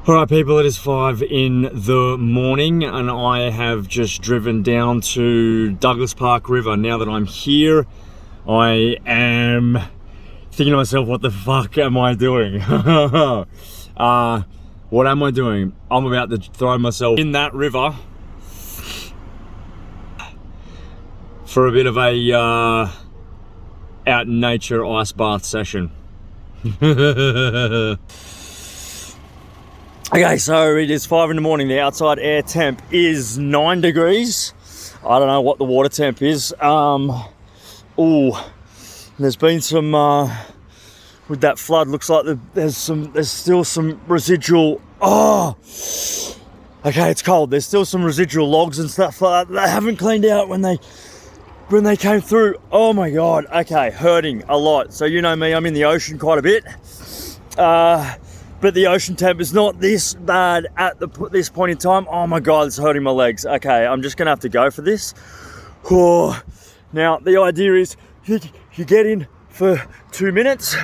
Alright people, it is 5 in the morning and I have just driven down to Douglas Park River. Now that I'm here, I am thinking to myself, what the fuck am I doing? What am I doing? I'm about to throw myself in that river for a bit of a out in nature ice bath session. Okay, so it is 5 in the morning. The outside air temp is 9 degrees. I don't know what the water temp is. There's been some with that flood. Looks like there's still some residual. Okay, it's cold. There's still some residual logs and stuff like that they haven't cleaned out when they came through. Oh my god. Okay, hurting a lot. So you know me, I'm in the ocean quite a bit. But the ocean temp is not this bad at this point in time. Oh my god, it's hurting my legs. Okay, I'm just gonna have to go for this. Now, the idea is you get in for 2 minutes,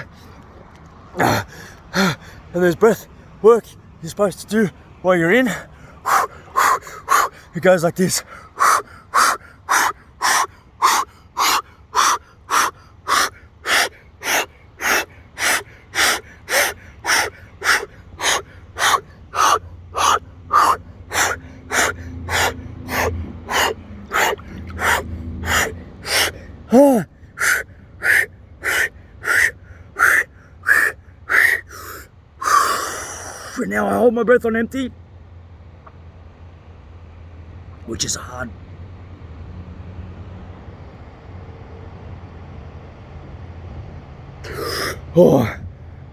and there's breath work you're supposed to do while you're in. It goes like this. And now I hold my breath on empty, which is hard. Oh,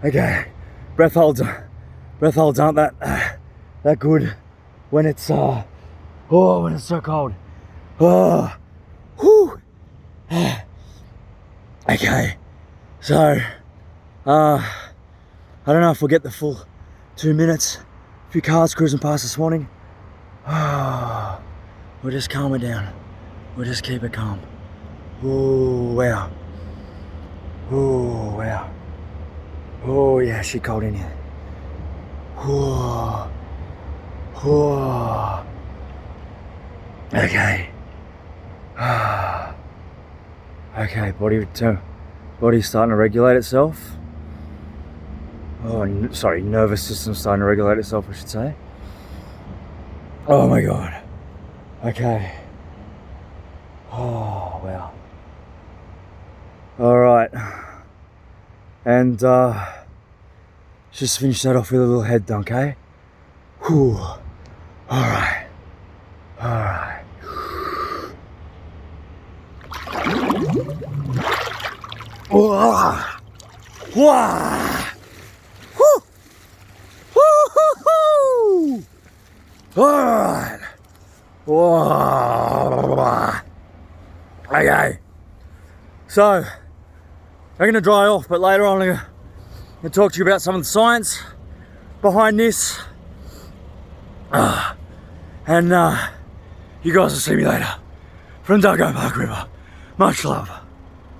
okay. Breath holds aren't that good when it's when it's so cold. Okay, so I don't know if we'll get the full 2 minutes. A few cars cruising past this morning. We'll just calm it down. We'll just keep it calm. Oh wow. Oh wow. Oh yeah, shit cold in here. Okay. Okay, body's starting to regulate itself. Oh, sorry, nervous system's starting to regulate itself, I should say. Oh my god. Okay. Oh, wow. Alright. And, just finish that off with a little head dunk, eh? Whew. Alright. Alright. Whoa. Whoa. Alright. Okay. So, I'm going to dry off, but later on I'm going to talk to you about some of the science behind this. And you guys will see me later from Douglas Park River. Much love.